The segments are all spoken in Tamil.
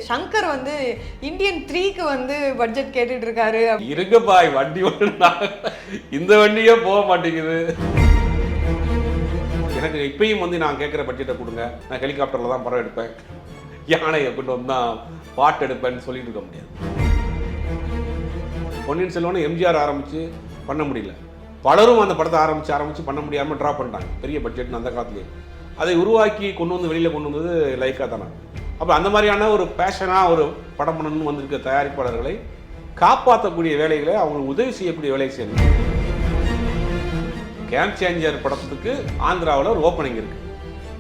சங்கர் வந்து இந்தியன் 3க்கு வந்து பட்ஜெட் கேட்டுட்டு இருக்காரு. இருங்கப்பாய் வண்டி இந்த வண்டியே போக மாட்டேங்குது. எனக்கு இப்பயும் வந்து நான் கேட்குற பட்ஜெட்டை கொடுங்க, நான் ஹெலிகாப்டரில் தான் படம் எடுப்பேன், யானையை கொண்டு வந்தால் பாட்டு எடுப்பேன்னு சொல்லிட்டு இருக்க முடியாது. பொன்னியின் செல்வன் எம்ஜிஆர் ஆரம்பித்து பண்ண முடியல, பலரும் அந்த படத்தை ஆரம்பித்து பண்ண முடியாமல் ட்ரா பண்ணிட்டாங்க. பெரிய பட்ஜெட்னு அந்த காலத்துலேயே அதை உருவாக்கி கொண்டு வந்து வெளியில் கொண்டு வந்தது லைக்கா தானே. அப்போ அந்த மாதிரியான ஒரு பேஷனாக ஒரு படம் பண்ணணும்னு வந்திருக்க தயாரிப்பாளர்களை காப்பாற்றக்கூடிய வேலைகளை அவங்களுக்கு உதவி செய்யக்கூடிய வேலையை செய்யணும். கேம் சேஞ்சர் படத்துக்கு ஆந்திராவில் ஒரு ஓப்பனிங் இருக்குது.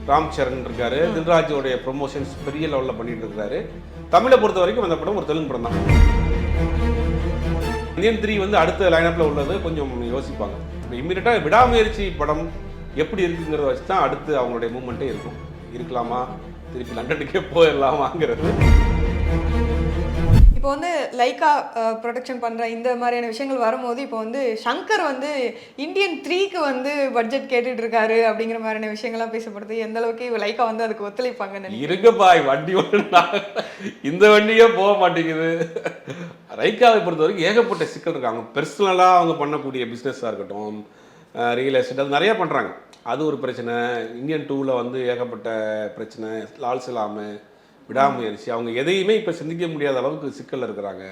ராம் சரண் இருக்காரு, தில்ராஜோடைய ப்ரொமோஷன்ஸ் பெரிய லெவலில் பண்ணிட்டு இருக்காரு. தமிழை பொறுத்த வரைக்கும் அந்த படம் ஒரு தெலுங்கு படம் தான். இந்தியன் 3 வந்து அடுத்த லைனப்பில் உள்ளது கொஞ்சம் யோசிப்பாங்க. இம்மீடியட்டாக விடாமுயற்சி படம் எப்படி இருக்குங்கிறத வச்சு தான் அடுத்து அவங்களுடைய மூமெண்ட்டே இருக்கும். இருக்கலாமா, திருப்பி லண்டனுக்கே போயிடலாமாங்கிறது. இப்போ வந்து லைக்கா ப்ரொடக்ஷன் பண்ணுற இந்த மாதிரியான விஷயங்கள் வரும்போது இப்போ வந்து சங்கர் வந்து இந்தியன் 3க்கு வந்து பட்ஜெட் கேட்டுட்டு இருக்காரு அப்படிங்கிற மாதிரியான விஷயங்கள்லாம் பேசப்படுது. எந்த அளவுக்கு லைக்கா வந்து அதுக்கு ஒத்துழைப்பாங்க? இருங்கப்பாய் வண்டி இந்த வண்டியே போக மாட்டேங்குது. லைக்காவை பொறுத்த வரைக்கும் ஏகப்பட்ட சிக்கல் இருக்காங்க. பர்சனலாக அவங்க பண்ணக்கூடிய பிஸ்னஸாக இருக்கட்டும், ரியல் எஸ்டேட், அது நிறையா பண்ணுறாங்க. அது ஒரு பிரச்சனை. இந்தியன் 2ல் வந்து ஏகப்பட்ட பிரச்சனை, லால் சலாமு, விடாமுயற்சி, அவங்க எதையுமே இப்போ சிந்திக்க முடியாத அளவுக்கு சிக்கலில் இருக்கிறாங்க.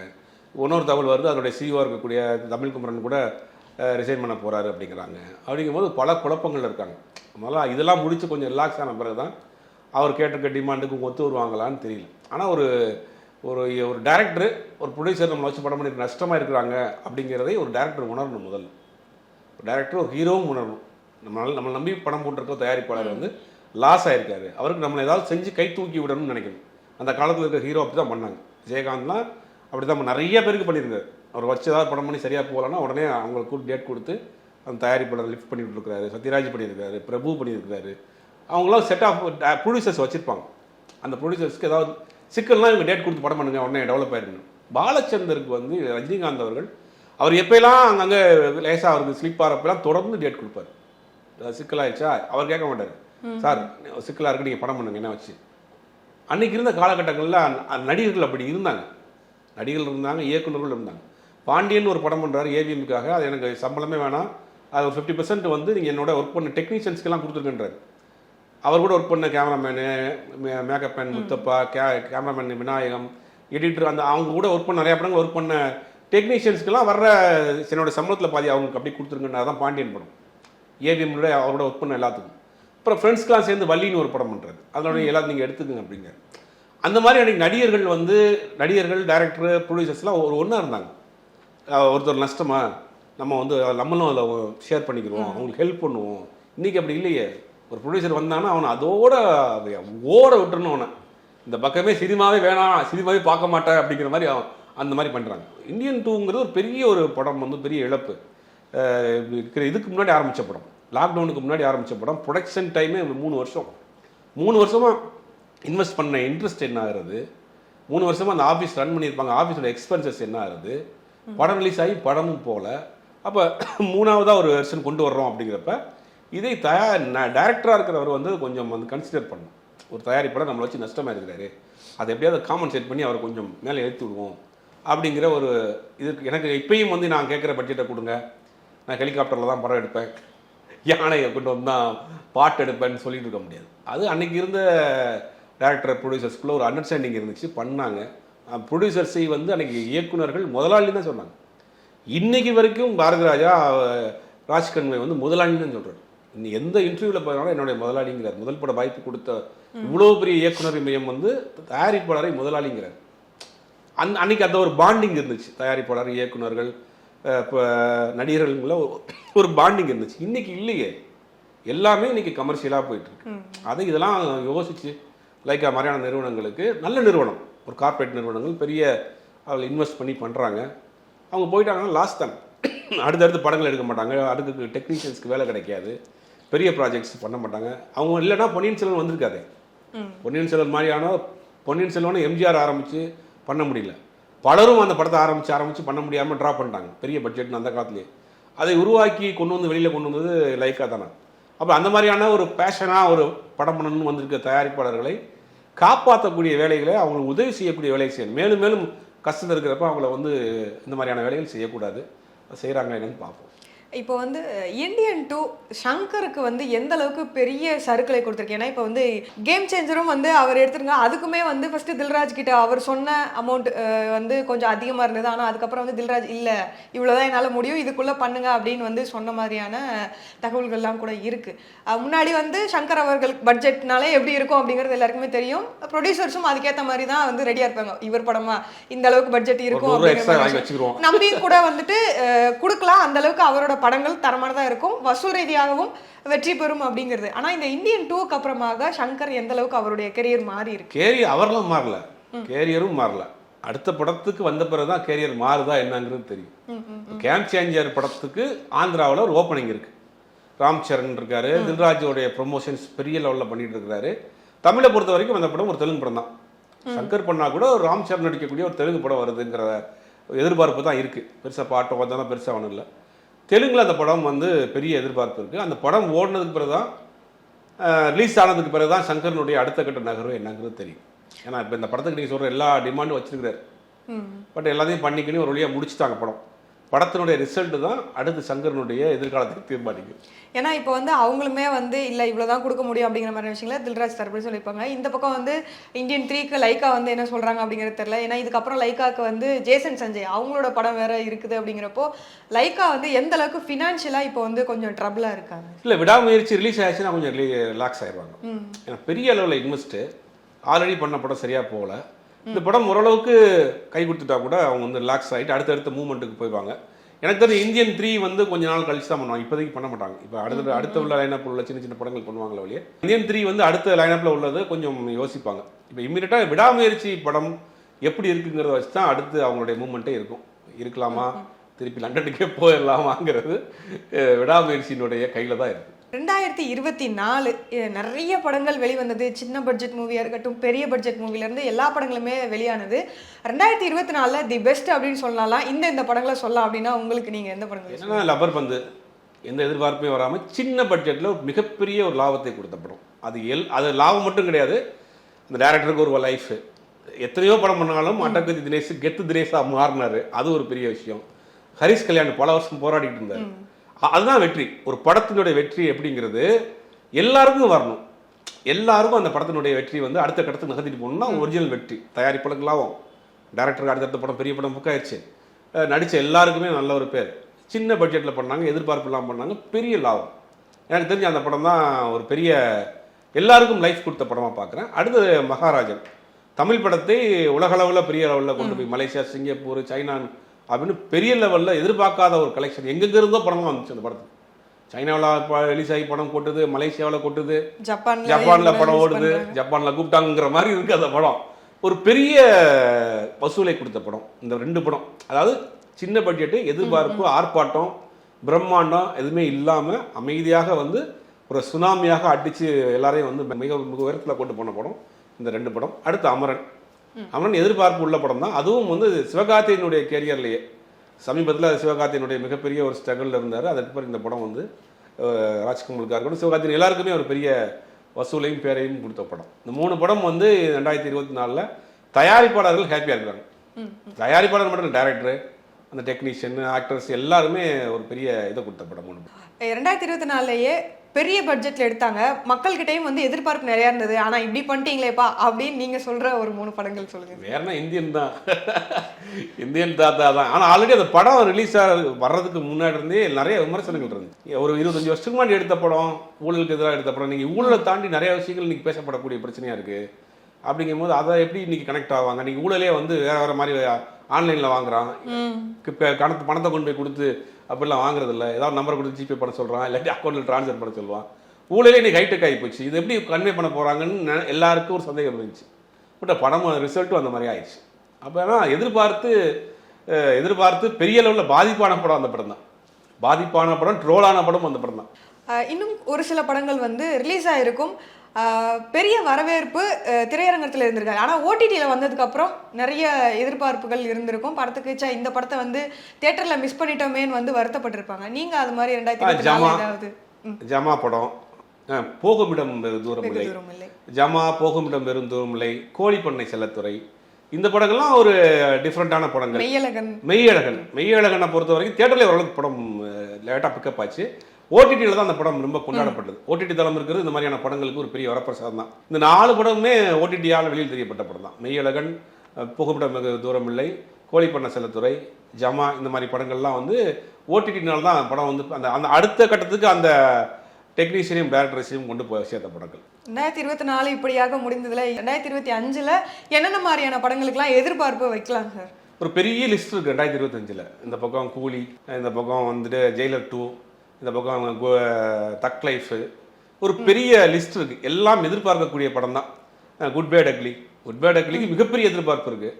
இன்னொரு தகவல் வருது, அதனுடைய சிஓ இருக்கக்கூடிய தமிழ் குமரன் கூட ரிசைன் பண்ண போகிறாரு அப்படிங்கிறாங்க. அப்படிங்கும்போது பல குழப்பங்கள் இருக்காங்க. அதனால் இதெல்லாம் முடித்து கொஞ்சம் ரிலாக்ஸ் ஆன பிறகு தான் அவர் கேட்டிருக்க டிமாண்டுக்கு ஒத்து வருவாங்களான்னு தெரியல. ஆனால் ஒரு ஒரு ஒரு டேரக்டர், ஒரு ப்ரொடியூசர் நம்மளை வச்சு படம் பண்ணிட்டு நஷ்டமாக இருக்கிறாங்க அப்படிங்கிறதை ஒரு டேரக்டர் உணரணும். முதல்ல ஒரு டேரக்டர், ஒரு ஹீரோவும் உணரணும். நம்மளை நம்பி படம் போட்டிருக்க தயாரிப்பாளர் வந்து லாஸ் ஆகிருக்காரு, அவருக்கு நம்மளை ஏதாவது செஞ்சு கை தூக்கி விடணும்னு நினைக்கணும். அந்த காலத்தில் இருக்கிற ஹீரோ அப்படி தான் பண்ணாங்க. விஜயகாந்த்லாம் அப்படி தான் நிறைய பேருக்கு பண்ணியிருக்காரு. அவர் வச்சு ஏதாவது படம் பண்ணி சரியாக போகலன்னா உடனே அவங்களுக்கு டேட் கொடுத்து அந்த தயாரிப்பாளர் லிஃப்ட் பண்ணிட்டு இருக்கிறாரு. சத்யராஜ் பண்ணியிருக்காரு, பிரபு பண்ணியிருக்காரு. அவங்களாம் செட் ஆஃப் ப்ரொடியூசர்ஸ் வச்சுருப்பாங்க. அந்த ப்ரொடியூசர்ஸ்க்கு ஏதாவது சிக்கல்லாம் இவங்க டேட் கொடுத்து படம் பண்ணுங்க, உடனே டெவலப் ஆயிருக்கணும். பாலச்சந்தருக்கு வந்து ரஜினிகாந்த் அவர்கள் அவர் எப்போலாம் அங்கங்கே லேசாக அவருக்கு ஸ்லிப் ஆகிறப்பெல்லாம் தொடர்ந்து டேட் கொடுப்பார். சிக்கலாகிடுச்சா அவர் கேட்க மாட்டார், சார் சிக்கலாக இருக்கு நீங்கள் படம் பண்ணுங்க என்ன வச்சு. அன்றைக்கி இருந்த காலகட்டங்களில் நடிகர்கள் அப்படி இருந்தாங்க. நடிகர்கள் இருந்தாங்க, இயக்குநர்கள் இருந்தாங்க. பாண்டியன் ஒரு படம் பண்ணுறாரு ஏவிஎம்முக்காக, அது எனக்கு சம்பளமே வேணாம், அது ஒரு 50% வந்து நீங்கள் என்னோட ஒர்க் பண்ண டெக்னீஷியன்ஸ்க்கெல்லாம் கொடுத்துருக்கின்றார். அவர் கூட ஒர்க் பண்ண cameraman, makeup man Muthappa, cameraman Vinayagam, editor, அந்த அவங்க கூட ஒர்க் பண்ண நிறையா படங்கள் ஒர்க் பண்ண டெக்னீஷியன்ஸ்க்கெல்லாம் வர்ற என்னோட சம்பளத்தில் பாதி அவங்களுக்கு அப்படி கொடுத்துருங்கன்னு தான் பாண்டியன் படம். ஏவிஎம்ல அவரோட ஒர்க் பண்ண எல்லாத்துக்கும். அப்புறம் ஃப்ரெண்ட்ஸ்க்கெலாம் சேர்ந்து வள்ளின்னு ஒரு படம் பண்ணுறாரு, அதோட எல்லாத்தையும் நீங்கள் எடுத்துக்கங்க அப்படிங்க. அந்த மாதிரி அன்றைக்கி நடிகர்கள் வந்து நடிகர்கள், டைரக்டர், ப்ரொடியூசர்ஸ்லாம் ஒரு ஒன்றா இருந்தாங்க. ஒருத்தர் நஷ்டமா நம்ம வந்து நம்மளும் அதில் ஷேர் பண்ணிக்கிறோம், அவங்களுக்கு ஹெல்ப் பண்ணுவோம். இன்றைக்கி அப்படி இல்லையே. ஒரு ப்ரொடியூசர் வந்தானா அவனை அதோட ஓட விட்டுறணும். அவனை இந்த பக்கமே சினிமாவே வேணாம், சினிமாவே பார்க்க மாட்டேன் அப்படிங்கிற மாதிரி அந்த மாதிரி பண்ணுறாங்க. இந்தியன் 2ங்கிறது ஒரு பெரிய ஒரு படம், வந்து பெரிய இழப்பு. இதுக்கு முன்னாடி ஆரம்பித்த படம், லாக்டவுனுக்கு முன்னாடி ஆரம்பித்த படம், ப்ரொடக்ஷன் டைமே 3 வருஷம். 3 வருஷமாக இன்வெஸ்ட் பண்ண இன்ட்ரெஸ்ட் என்ன ஆகுறது, 3 வருஷமாக அந்த ஆஃபீஸ் ரன் பண்ணியிருப்பாங்க, ஆஃபீஸோட எக்ஸ்பென்சஸ் என்ன ஆகுது, படம் ரிலீஸ் ஆகி படமும் போகல. அப்போ 3ஆவதாக ஒரு வெர்ஷன் கொண்டு வர்றோம் அப்படிங்கிறப்ப இதை டைரக்டராக இருக்கிறவர் வந்து கொஞ்சம் வந்து கன்சிடர் பண்ணணும். ஒரு தயாரிப்பாளர் நம்மளை வச்சு நஷ்டமாக இருக்கிறாரு, அதை எப்படியாவது காம்பன்சேட் பண்ணி அவரை கொஞ்சம் மேலே ஏற்றி விடுவோம் அப்படிங்கிற ஒரு இதுக்கு எனக்கு இப்பயும் வந்து நான் கேட்குற பட்ஜெட்டை கொடுங்க, நான் ஹெலிகாப்டரில் தான் படம் எடுப்பேன், யானையை கொண்டு வந்தால் பாட்டு எடுப்பேன்னு சொல்லிட்டு இருக்க முடியாது. அது அன்றைக்கி இருந்த டேரக்டர் ப்ரொடியூசர்ஸ்குள்ளே ஒரு அண்டர்ஸ்டாண்டிங் இருந்துச்சு, பண்ணாங்க. ப்ரொடியூசர்ஸை வந்து அன்றைக்கி இயக்குநர்கள் முதலாளி தான் சொன்னாங்க. இன்றைக்கி வரைக்கும் பாரதி ராஜா, ராஜ்கன்வை வந்து முதலாளின்னு தான் சொல்கிறார். இன்னும் எந்த இன்டர்வியூவில் போனாலும் என்னுடைய முதலாளிங்கிறார். முதல் பட வாய்ப்பு கொடுத்த இவ்வளோ பெரிய இயக்குனர் மையம் வந்து தயாரிப்பாளரை முதலாளிங்கிறார். அன்றைக்கி அந்த ஒரு பாண்டிங் இருந்துச்சு, தயாரிப்பாளர், இயக்குநர்கள், இப்போ நடிகர்களுக்குள்ள ஒரு பாண்டிங் இருந்துச்சு. இன்றைக்கி இல்லையே, எல்லாமே இன்றைக்கி கமர்ஷியலாக போயிட்டுருக்கு. அதை இதெல்லாம் யோசித்து லைக்கா மாதிரியான நிறுவனங்களுக்கு, நல்ல நிறுவனம், ஒரு கார்ப்பரேட் நிறுவனங்கள் பெரிய அவர்கள் இன்வெஸ்ட் பண்ணி பண்ணுறாங்க. அவங்க போயிட்டாங்கன்னா லாஸ் தான். அடுத்தடுத்து படங்கள் எடுக்க மாட்டாங்க, அடுத்து டெக்னீஷியன்ஸ்க்கு வேலை கிடைக்காது, பெரிய ப்ராஜெக்ட்ஸ் பண்ண மாட்டாங்க. அவங்க இல்லைன்னா பொன்னியின் செல்வன் வந்திருக்காது. பொன்னியின் செல்வன் மாதிரியான பொன்னியின் செல்வனை எம்ஜிஆர் ஆரம்பித்து பண்ண முடியல, பலரும் அந்த படத்தை ஆரம்பித்து பண்ண முடியாமல் ட்ரா பண்ணிட்டாங்க. பெரிய பட்ஜெட்னு அந்த காலத்துலேயே அதை உருவாக்கி கொண்டு வந்து வெளியில் கொண்டு வந்தது லைக்கா தானே. அப்போ அந்த மாதிரியான ஒரு பேஷனாக ஒரு படம் பண்ணணும்னு வந்திருக்க தயாரிப்பாளர்களை காப்பாற்றக்கூடிய வேலைகளை அவங்களுக்கு உதவி செய்யக்கூடிய வேலையை செய்யணும். மேலும் மேலும் கஷ்டத்தில் இருக்கிறப்ப அவங்கள வந்து இந்த மாதிரியான வேலைகள் செய்யக்கூடாது. செய்கிறாங்க என்னன்னு பார்ப்போம். இப்போ வந்து இந்தியன் 2 ஷங்கருக்கு வந்து எந்த அளவுக்கு பெரிய சறுக்கலை கொடுத்துருக்கு. ஏன்னா இப்போ வந்து கேம் சேஞ்சரும் வந்து அவர் எடுத்துருங்க, அதுக்குமே வந்து ஃபர்ஸ்ட் தில்ராஜ் கிட்ட அவர் சொன்ன அமௌண்ட் வந்து கொஞ்சம் அதிகமாக இருந்தது. ஆனால் அதுக்கப்புறம் வந்து தில்ராஜ் இல்லை இவ்வளோதான் என்னால் முடியும், இதுக்குள்ளே பண்ணுங்க அப்படின்னு வந்து சொன்ன மாதிரியான தகவல்கள்லாம் கூட இருக்கு. முன்னாடி வந்து சங்கர் அவர்கள் பட்ஜெட்னாலே எப்படி இருக்கும் அப்படிங்கிறது எல்லாருக்குமே தெரியும். ப்ரொடியூசர்ஸும் அதுக்கேற்ற மாதிரி தான் வந்து ரெடியாக இருப்பாங்க. இவர் படமா இந்த அளவுக்கு பட்ஜெட் இருக்கும் நம்பியும் கூட வந்துட்டு கொடுக்கலாம். அந்த அளவுக்கு அவரோட படங்கள் தரமானதா இருக்கும், வசூல் ரீதியாகவும் வெற்றி பெறும் அப்படிங்கிறது. ஆனா இந்த இந்தியன் 2க்கு அப்புறமாக சங்கர் எந்த அளவுக்கு அவருடைய கெரியர் மாறி இருக்கு? கேரியர் அவரெல்லாம் மாறல, கேரியரும் மாறல. அடுத்த படத்துக்கு வந்த பிறகுதான் கேரியர் மாறுதா என்னங்கிறது தெரியும். கேம் சேஞ்சர் படத்துக்கு ஆந்திராவில் ஒரு ஓப்பனிங் இருக்கு. ராம் சரண் இருக்காரு, தில்ராஜோடைய ப்ரொமோஷன்ஸ் பெரிய லெவலில் பண்ணிட்டு இருக்காரு. தமிழை பொறுத்த வரைக்கும் அந்த படம் ஒரு தெலுங்கு படம் தான். சங்கர் பண்ணா கூட ஒரு ராம் சரண் நடிக்கக்கூடிய ஒரு தெலுங்கு படம் வருதுங்கிற எதிர்பார்ப்பு தான் இருக்கு. பெருசாக பாட்டு வந்தாலும் பெருசாக ஒன்றும் இல்லை. தெலுங்கில் அந்த படம் வந்து பெரிய எதிர்பார்ப்பு இருக்குது. அந்த படம் ஓடினதுக்கு பிறகு தான், ரிலீஸ் ஆனதுக்கு பிறகு தான் சங்கரனுடைய அடுத்த கட்ட நகர்வு என்னங்கிறது தெரியும். ஏன்னா இப்போ இந்த படத்துக்கு நீங்கள் சொல்கிற எல்லா டிமாண்டும் வச்சிருக்கிறாரு. பட் எல்லாத்தையும் பண்ணிக்கினு ஒரு வழியாக முடிச்சுட்டாங்க. படத்தினுடைய ரிசல்ட் தான் அடுத்து சங்கரனுடைய எதிர்காலத்தை தீர்மானிக்கும். ஏன்னா இப்போ வந்து அவங்களுமே வந்து இல்லை இவ்வளோதான் கொடுக்க முடியும் அப்படிங்கிற மாதிரி விஷயங்கள தில்ராஜ் தரப்புன்னு சொல்லியிருப்பாங்க. இந்த பக்கம் வந்து இந்தியன் 3க்கு லைக்கா வந்து என்ன சொல்கிறாங்க அப்படிங்கிறது தெரியல. ஏன்னா இதுக்கப்புறம் லைக்காவுக்கு வந்து ஜேசன் சஞ்சய் அவங்களோட படம் வேற இருக்குது. அப்படிங்கிறப்போ லைக்கா வந்து எந்த அளவுக்கு ஃபினான்ஷியலாக இப்போ வந்து கொஞ்சம் ட்ரபிளாக இருக்காங்க. இல்லை, விடாமுயற்சி ரிலீஸ் ஆயிடுச்சுன்னா கொஞ்சம் ரிலாக்ஸ் ஆயிடுவாங்க. ஏன்னா பெரிய அளவில் இன்வெஸ்ட்டு ஆல்ரெடி பண்ண படம் சரியாக போகல. இந்த படம் ஓரளவுக்கு கை கொடுத்துட்டா கூட அவங்க வந்து ரிலாக்ஸ் ஆகிட்டு அடுத்தடுத்த மூவ்மெண்ட்டுக்கு போய்வாங்க. எனக்கு தெரிஞ்ச இந்தியன் 3 வந்து கொஞ்ச நாள் கழிச்சு தான் பண்ணுவாங்க, இப்போதைக்கு பண்ண மாட்டாங்க. இப்போ அடுத்த உள்ள லைனப்பில் உள்ள சின்ன சின்ன படங்கள் பண்ணுவாங்களே வழியே. இந்தியன் 3 வந்து அடுத்த லைனப்பில் உள்ளது கொஞ்சம் யோசிப்பாங்க. இப்போ இம்மீடியட்டாக விடாமுயற்சி படம் எப்படி இருக்குங்கிறத வச்சு தான் அடுத்து அவங்களுடைய மூவ்மெண்ட்டே இருக்கும். இருக்கலாமா, திருப்பி லண்டனுக்கே போயிடலாமாங்கிறது விடாமுயற்சியினுடைய கையில் தான் இருக்குது. 2024 நிறைய படங்கள் வெளிவந்தது. சின்ன பட்ஜெட் மூவியாக இருக்கட்டும், பெரிய பட்ஜெட் மூவிலேருந்து எல்லா படங்களுமே வெளியானது. 2024 தி பெஸ்ட் அப்படின்னு சொல்லலாம். இந்த படங்களை சொல்லலாம் அப்படின்னா உங்களுக்கு நீங்கள் எந்த படங்கள்? என்னன்னா லப்பர் பந்து எந்த எதிர்பார்ப்பையும் வராமல் சின்ன பட்ஜெட்டில் ஒரு மிகப்பெரிய ஒரு லாபத்தை கொடுத்த படம். அது லாபம் மட்டும் கிடையாது, அந்த டேரக்டருக்கு ஒரு லைஃப். எத்தனையோ படம் பண்ணாலும் அட்டகத்தி தினேஷ் கெத்து தினேஷாக மாறினார், அது ஒரு பெரிய விஷயம். ஹரிஷ் கல்யாண் பல வருஷம் போராடிட்டு இருந்தார், அதுதான் வெற்றி. ஒரு படத்தினுடைய வெற்றி எப்படிங்கிறது எல்லாருக்கும் வரணும். எல்லாருக்கும் அந்த படத்தினுடைய வெற்றி வந்து அடுத்த கட்டத்துக்கு நகர்த்திட்டு போகணும்னா ஒரிஜினல் வெற்றி. தயாரிப்பாளருக்கு லாபம், டேரக்டருக்கு அடுத்தடுத்த படம் பெரிய படம் புக் ஆயிடுச்சு, நடித்த எல்லாருக்குமே நல்ல ஒரு பேர். சின்ன பட்ஜெட்டில் பண்ணாங்க, எதிர்பார்ப்பு இல்லாமல் பண்ணாங்க, பெரிய லாபம். எனக்கு தெரிஞ்ச அந்த படம் தான் ஒரு பெரிய எல்லாருக்கும் லைஃப் கொடுத்த படமாக பார்க்குறேன். அடுத்து மகாராஜன் தமிழ் படத்தை உலகளவில் பெரிய லெவலில் கொண்டு போய் மலேசியா, சிங்கப்பூர், சைனா அப்படின்னு பெரிய லெவலில் எதிர்பார்க்காத ஒரு கலெக்ஷன் எங்கெங்க இருந்தோ படம்லாம் வந்துச்சு. அந்த படத்துக்கு சைனாவில் ரிலீஸ் ஆகி படம் கொட்டுது, மலேசியாவில் கொட்டுது, ஜப்பானில் படம் ஓடுது, ஜப்பானில் கூப்பிட்டாங்கிற மாதிரி இருக்குது அந்த படம். ஒரு பெரிய வசூலை கொடுத்த படம் இந்த ரெண்டு படம். அதாவது சின்ன பட்ஜெட்டு, எதிர்பார்ப்பு, ஆர்ப்பாட்டம், பிரம்மாண்டம் எதுவுமே இல்லாமல் அமைதியாக வந்து ஒரு சுனாமியாக அடித்து எல்லாரையும் வந்து மிக மிக உயரத்தில் கொண்டு போன படம் இந்த ரெண்டு படம். அடுத்து அமரன். அமரன் எதிர்பார்ப்பு உள்ள படம் தான். அதுவும் வந்து சிவகார்த்தியினுடைய கேரியர்லேயே சமீபத்தில் சிவகார்த்தியினுடைய மிகப்பெரிய ஒரு ஸ்ட்ரகிளில் இருந்தார். அதற்கு பிறகு இந்த படம் வந்து ராஜ்கமலுக்காக இருக்கட்டும், சிவகார்த்தியின் எல்லாருக்குமே ஒரு பெரிய வசூலையும் பேரையும் கொடுத்த படம். இந்த மூணு படம் வந்து 2024 தயாரிப்பாளர்கள் ஹாப்பியாக இருக்காங்க. தயாரிப்பாளர் மட்டும் டைரக்டரு, அந்த டெக்னீஷியன், ஆக்டர்ஸ் எல்லாருமே ஒரு பெரிய இதை கொடுத்த படம். 2024 பெரிய பட்ஜெட்ல எடுத்தாங்க, மக்கள்கிட்டையும் வந்து எதிர்பார்ப்பு நிறையா இருந்தது. ஆனால் இப்படி பண்ணிட்டீங்களேப்பா அப்படின்னு நீங்கள் சொல்கிற ஒரு 3 படங்கள் சொல்லுங்கள். வேறனா இந்தியன் தான், இந்தியன் தாத்தா தான். ஆனால் ஆல்ரெடி அந்த படம் ரிலீஸ் வர்றதுக்கு முன்னாடி இருந்தே நிறைய விமர்சனங்கள் இருந்துச்சு. ஒரு 25 வருஷத்துக்கு முன்னாடி எடுத்த படம், ஊழலுக்கு எதிராக எடுத்த படம். நீங்கள் ஊழலை தாண்டி நிறைய விஷயங்கள் இன்னைக்கு பேசப்படக்கூடிய பிரச்சனையாக இருக்குது. அப்படிங்கும் போது அதை எப்படி இன்னைக்கு கனெக்ட் ஆவாங்க? நீங்கள் ஊழலே வந்து வேற மாதிரி ஆன்லைனில் வாங்குறான், பணத்தை கொண்டு போய் கொடுத்து அப்படிலாம் வாங்குறது இல்லை. ஏதாவது நம்பரை கொடுத்து ஜிபே பண்ண சொல்கிறான், இல்லாட்டி அக்கௌண்ட்டில் ட்ரான்ஸ்ஃபர் பண்ண சொல்லுவான். ஊழலே இன்னைக்கு ஹைடெக் ஆகி போச்சு. இது எப்படி கன்வே பண்ண போகிறாங்கன்னு எல்லாருக்கும் ஒரு சந்தேகம் இருந்துச்சு. பட் படம் ரிசல்ட்டும் அந்த மாதிரி ஆயிடுச்சு. அப்போ ஆனால் எதிர்பார்த்து பெரிய அளவில் பாதிப்பான படம் அந்த படம் தான். பாதிப்பான படம், ட்ரோலான படம் அந்த படம் தான். இன்னும் ஒரு சில படங்கள் வந்து ரிலீஸ் ஆகிருக்கும், பெரிய வரவேற்பு திரையரங்கத்தில் இருந்திருக்காங்க. ஆனால் ஓடிடியில் வந்ததுக்கப்புறம் நிறைய எதிர்பார்ப்புகள் இருந்திருக்கும் படத்துக்கு. இந்த படத்தை வந்து தியேட்டரில் மிஸ் பண்ணிட்டோமேன்னு வந்து வருத்தப்பட்டிருப்பாங்க. நீங்கள் அது மாதிரி 2024 ஜமா படம், போகுமிடம் தூரம் வெகு இல்லை, தூரம் இல்லை. ஜமா போகுமிடம் வெறும் தூரம் இல்லை, கோழிப்பண்ணை செல்லத்துறை, இந்த படங்கள்லாம் ஒரு டிஃப்ரெண்ட்டான படங்கள். மெய்யழகனை பொறுத்த வரைக்கும் தியேட்டர்லேயே ஓரளவுக்கு படம் லேட்டாக பிக்கப் ஆச்சு. ஓடிடியில் தான் அந்த படம் ரொம்ப கொண்டாடப்பட்டது. ஓடிடி தளம் இருக்கிறது இந்த மாதிரியான படங்களுக்கு ஒரு பெரிய வரப்பிரசாதம் தான். இந்த 4 படமுமே ஓடிடியால் வெளியில் தெரியப்பட்ட படம் தான். மெய்யழகன், புகைப்படம் வெகு தூரமில்லை, கோழிப்பண்ணை செல்லத்துறை, ஜமா, இந்த மாதிரி படங்கள்லாம் வந்து ஓடிடினால தான் படம் வந்து அந்த அந்த அடுத்த கட்டத்துக்கு அந்த டெக்னீஷியனையும் டேரக்டர்ஸையும் கொண்டு போய் சேர்த்த படங்கள். 2024 இப்படியாக முடிந்ததுல 2025ல் என்னென்ன மாதிரியான படங்களுக்கெல்லாம் எதிர்பார்ப்பு வைக்கலாம் சார்? ஒரு பெரிய லிஸ்ட் இருக்குது 2025ல். இந்த பக்கம் கூலி, இந்த பக்கம் வந்துட்டு ஜெயிலர் 2, இந்த பக்கம் தக் லைஃபு, ஒரு பெரிய லிஸ்ட் இருக்குது. எல்லாம் எதிர்பார்க்கக்கூடிய படம் தான். குட் பேட் அக்லிக்கு மிகப்பெரிய எதிர்பார்ப்பு இருக்குது.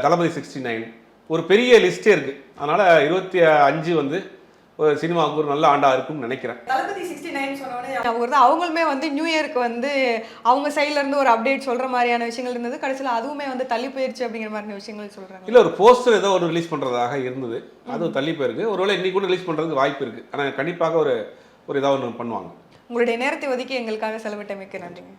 தளபதி 69, ஒரு பெரிய லிஸ்டே இருக்குது. அதனால் 25 வந்து ஒரு சினிமாவுக்கு ஒரு நல்ல ஆண்டாக இருக்கும்னு நினைக்கிறேன். தளபதி 69 சொன்னோடனே அவங்களுமே வந்து நியூ இயருக்கு வந்து அவங்க சைட்ல இருந்து ஒரு அப்டேட் சொல்ற மாதிரியான விஷயங்கள் இருந்தது. கடைசியில் அதுவுமே வந்து தள்ளி போயிருச்சு அப்படிங்கிற மாதிரி விஷயங்கள் சொல்றாங்க. இல்லை, ஒரு போஸ்டர் ஏதோ ஒரு ரிலீஸ் பண்ணுறதாக இருந்தது, அதுவும் தள்ளி போயிருக்கு. ஒருவேளை இன்னைக்கு கூட ரிலீஸ் பண்ணுறதுக்கு வாய்ப்பு இருக்குது. ஆனால் கண்டிப்பாக ஒரு ஏதாவது ஒன்று பண்ணுவாங்க. உங்களுடைய நேரத்தை ஒதுக்கி எங்களுக்காக செலவிட்டமைக்கு நன்றிங்க.